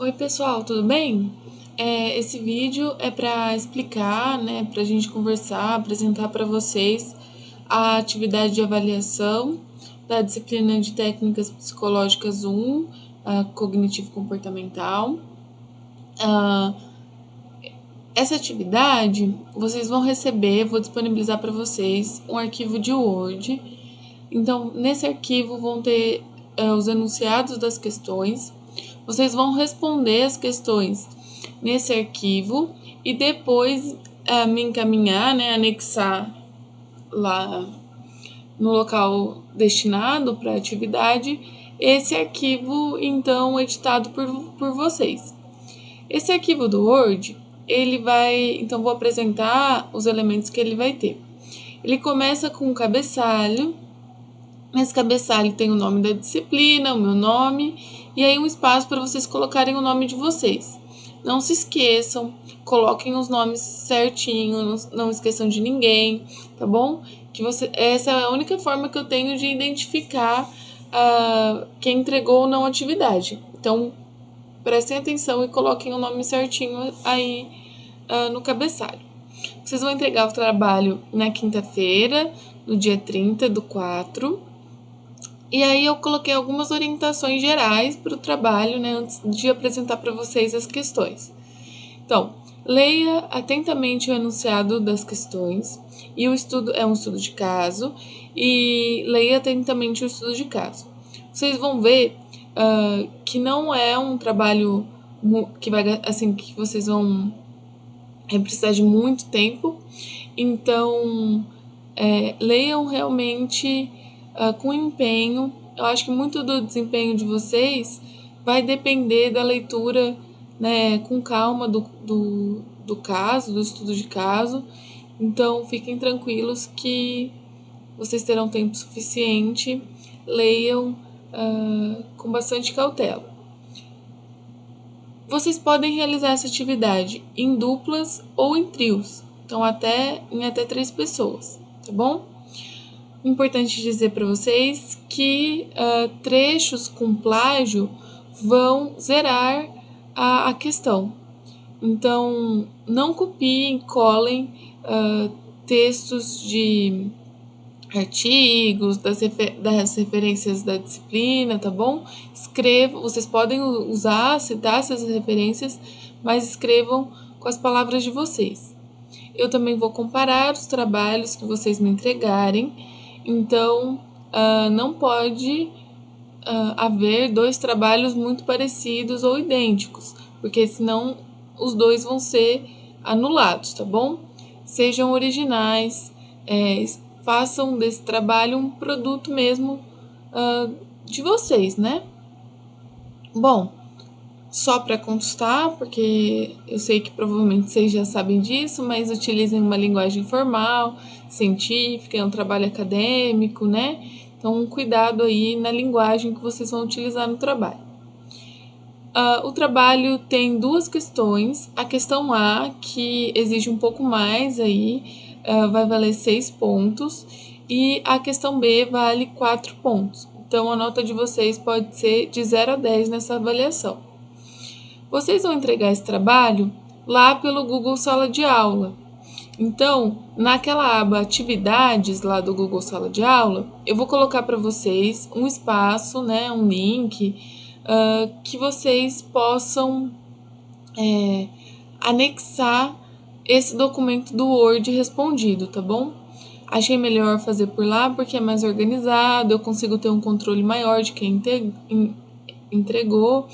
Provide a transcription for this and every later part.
Oi, pessoal, tudo bem? Esse vídeo é para explicar, né, para a gente conversar, apresentar para vocês a atividade de avaliação da disciplina de Técnicas Psicológicas 1, Cognitivo-Comportamental. Ah, Essa atividade vocês vão receber, vou disponibilizar para vocês um arquivo de Word. Então, nesse arquivo vão ter os enunciados das questões. Vocês vão responder as questões nesse arquivo e depois me encaminhar, né, anexar lá no local destinado para a atividade esse arquivo, então, editado por vocês. Esse arquivo do Word, ele vai... Então, vou apresentar os elementos que ele vai ter. Ele começa com um cabeçalho. Nesse cabeçalho tem o nome da disciplina, o meu nome, e aí um espaço para vocês colocarem o nome de vocês. Não se esqueçam, coloquem os nomes certinho, não esqueçam de ninguém, tá bom? Essa é a única forma que eu tenho de identificar quem entregou ou não a atividade. Então, prestem atenção e coloquem o nome certinho aí no cabeçalho. Vocês vão entregar o trabalho na quinta-feira, no dia 30/4. E aí eu coloquei algumas orientações gerais para o trabalho, né, antes de apresentar para vocês as questões. Então, leia atentamente o enunciado das questões, e o estudo é um estudo de caso, e leia atentamente o estudo de caso. Vocês vão ver que não é um trabalho que vai, assim, que vocês vão precisar de muito tempo, então leiam realmente com empenho. Eu acho que muito do desempenho de vocês vai depender da leitura, né, com calma do caso, do estudo de caso. Então, fiquem tranquilos que vocês terão tempo suficiente. Leiam com bastante cautela. Vocês podem realizar essa atividade em duplas ou em trios, então em até 3 pessoas, tá bom? Importante dizer para vocês que trechos com plágio vão zerar a questão. Então, não copiem, colem textos de artigos, das referências da disciplina, tá bom? Escrevam, vocês podem usar, citar essas referências, mas escrevam com as palavras de vocês. Eu também vou comparar os trabalhos que vocês me entregarem, então não pode haver 2 trabalhos muito parecidos ou idênticos, porque senão os 2 vão ser anulados, tá bom? Sejam originais, façam desse trabalho um produto mesmo de vocês, né? Bom, só para constar, porque eu sei que provavelmente vocês já sabem disso, mas utilizem uma linguagem formal, científica, é um trabalho acadêmico, né? Então, cuidado aí na linguagem que vocês vão utilizar no trabalho. O trabalho tem 2 questões. A questão A, que exige um pouco mais aí, vai valer 6 pontos, e a questão B vale 4 pontos. Então, a nota de vocês pode ser de 0 a 10 nessa avaliação. Vocês vão entregar esse trabalho lá pelo Google Sala de Aula. Então, naquela aba Atividades lá do Google Sala de Aula, eu vou colocar para vocês um espaço, né, um link, que vocês possam anexar esse documento do Word respondido, tá bom? Achei melhor fazer por lá porque é mais organizado, eu consigo ter um controle maior de quem entregou,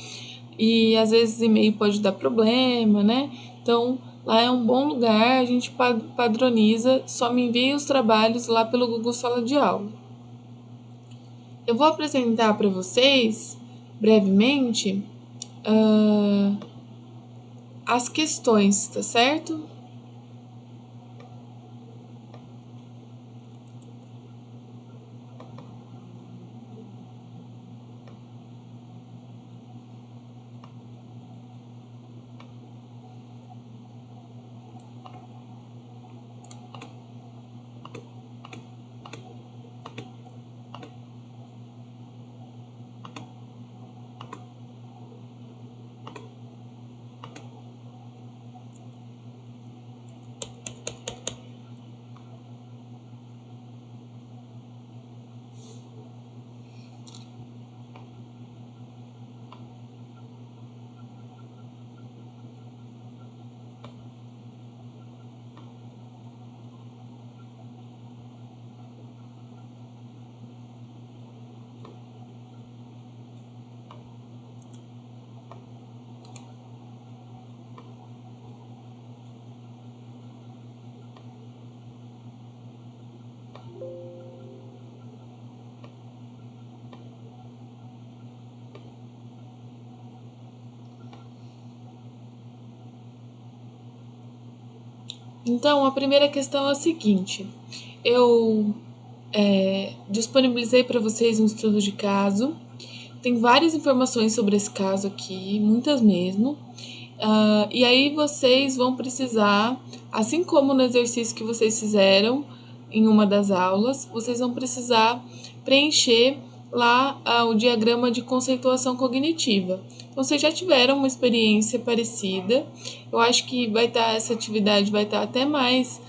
e às vezes e-mail pode dar problema, né? Então, lá é um bom lugar, a gente padroniza, só me envie os trabalhos lá pelo Google Sala de Aula. Eu vou apresentar para vocês, brevemente, as questões, tá certo? Então, a primeira questão é a seguinte: eu disponibilizei para vocês um estudo de caso. Tem várias informações sobre esse caso aqui, muitas mesmo. E aí vocês vão precisar, assim como no exercício que vocês fizeram em uma das aulas, vocês vão precisar preencher lá o diagrama de conceituação cognitiva. Então, vocês já tiveram uma experiência parecida. Eu acho que essa atividade vai estar até mais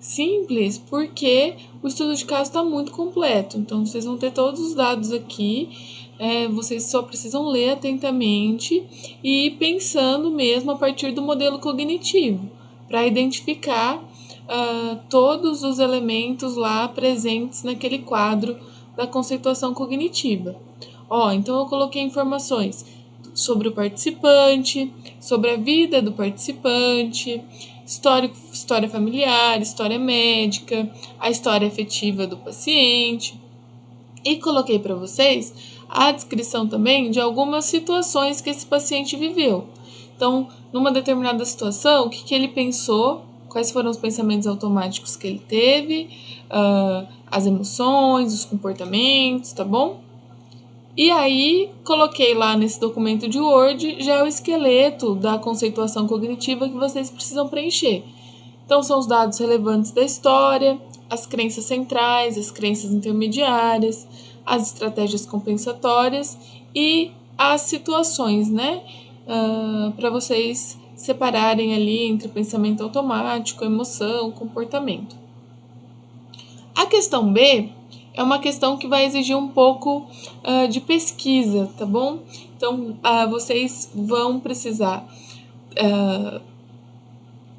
simples, porque o estudo de caso está muito completo. Então, vocês vão ter todos os dados aqui. Vocês só precisam ler atentamente e ir pensando mesmo a partir do modelo cognitivo, para identificar todos os elementos lá presentes naquele quadro da conceituação cognitiva. Então eu coloquei informações sobre o participante, sobre a vida do participante, história familiar, história médica, a história afetiva do paciente. E coloquei para vocês a descrição também de algumas situações que esse paciente viveu. Então, numa determinada situação, o que ele pensou, quais foram os pensamentos automáticos que ele teve, as emoções, os comportamentos, tá bom? E aí, coloquei lá nesse documento de Word já o esqueleto da conceituação cognitiva que vocês precisam preencher. Então, são os dados relevantes da história, as crenças centrais, as crenças intermediárias, as estratégias compensatórias e as situações, né? Para vocês separarem ali entre pensamento automático, emoção, comportamento. A questão B é uma questão que vai exigir um pouco de pesquisa, tá bom? Então, vocês vão precisar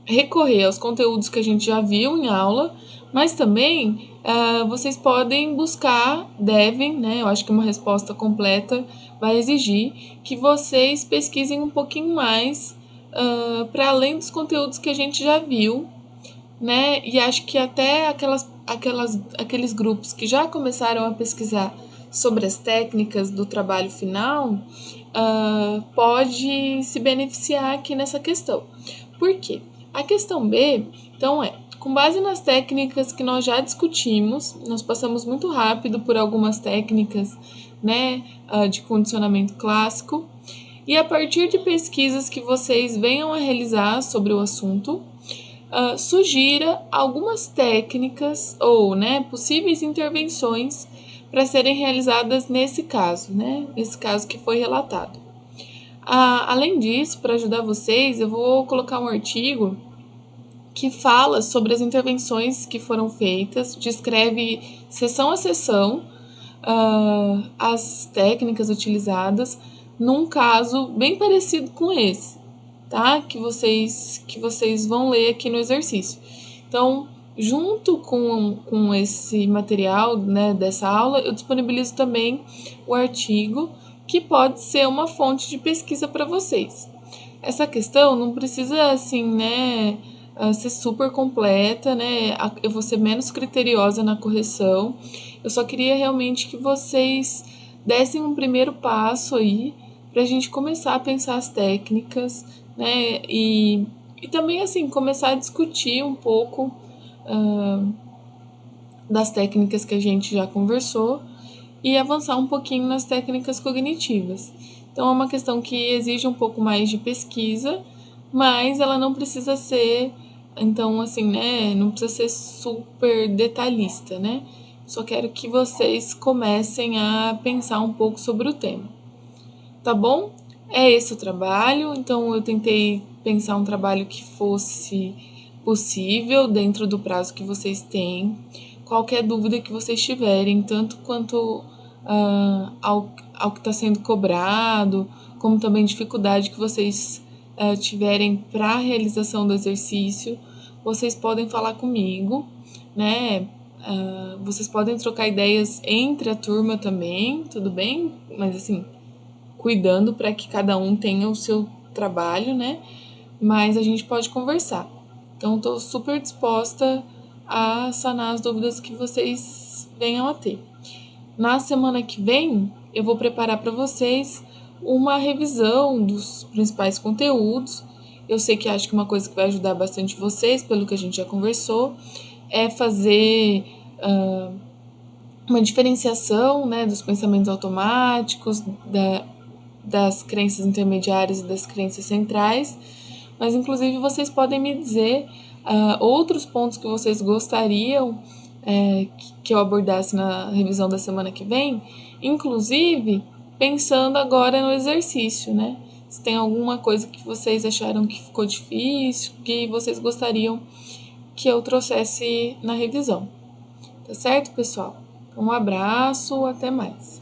recorrer aos conteúdos que a gente já viu em aula, mas também vocês podem devem, né? Eu acho que uma resposta completa vai exigir que vocês pesquisem um pouquinho mais para além dos conteúdos que a gente já viu, né? E acho que até aqueles grupos que já começaram a pesquisar sobre as técnicas do trabalho final pode se beneficiar aqui nessa questão. Por quê? A questão B, então, com base nas técnicas que nós já discutimos, nós passamos muito rápido por algumas técnicas, né, de condicionamento clássico, e a partir de pesquisas que vocês venham a realizar sobre o assunto, sugira algumas técnicas ou, né, possíveis intervenções para serem realizadas nesse caso, né, nesse caso que foi relatado. Além disso, para ajudar vocês, eu vou colocar um artigo que fala sobre as intervenções que foram feitas, descreve sessão a sessão as técnicas utilizadas num caso bem parecido com esse, tá? Que vocês vão ler aqui no exercício. Então, junto com esse material, né, dessa aula, eu disponibilizo também o artigo, que pode ser uma fonte de pesquisa para vocês. Essa questão não precisa, assim, né, ser super completa, né? Eu vou ser menos criteriosa na correção. Eu só queria realmente que vocês dessem um primeiro passo aí para a gente começar a pensar as técnicas, né? E também, assim, começar a discutir um pouco das técnicas que a gente já conversou e avançar um pouquinho nas técnicas cognitivas. Então, é uma questão que exige um pouco mais de pesquisa, mas ela não precisa ser, então, assim, né, não precisa ser super detalhista, né? Só quero que vocês comecem a pensar um pouco sobre o tema. Tá bom? É esse o trabalho, então eu tentei pensar um trabalho que fosse possível dentro do prazo que vocês têm. Qualquer dúvida que vocês tiverem, tanto quanto ao que está sendo cobrado, como também dificuldade que vocês tiverem para a realização do exercício, vocês podem falar comigo, né? Vocês podem trocar ideias entre a turma também, tudo bem? Mas assim, cuidando para que cada um tenha o seu trabalho, né? Mas a gente pode conversar. Então, estou super disposta a sanar as dúvidas que vocês venham a ter. Na semana que vem, eu vou preparar para vocês uma revisão dos principais conteúdos eu sei que acho que uma coisa que vai ajudar bastante vocês, pelo que a gente já conversou, é fazer uma diferenciação, né, dos pensamentos automáticos, das crenças intermediárias e das crenças centrais, mas inclusive vocês podem me dizer outros pontos que vocês gostariam que eu abordasse na revisão da semana que vem, inclusive pensando agora no exercício, né? Se tem alguma coisa que vocês acharam que ficou difícil, que vocês gostariam que eu trouxesse na revisão. Tá certo, pessoal? Um abraço, até mais.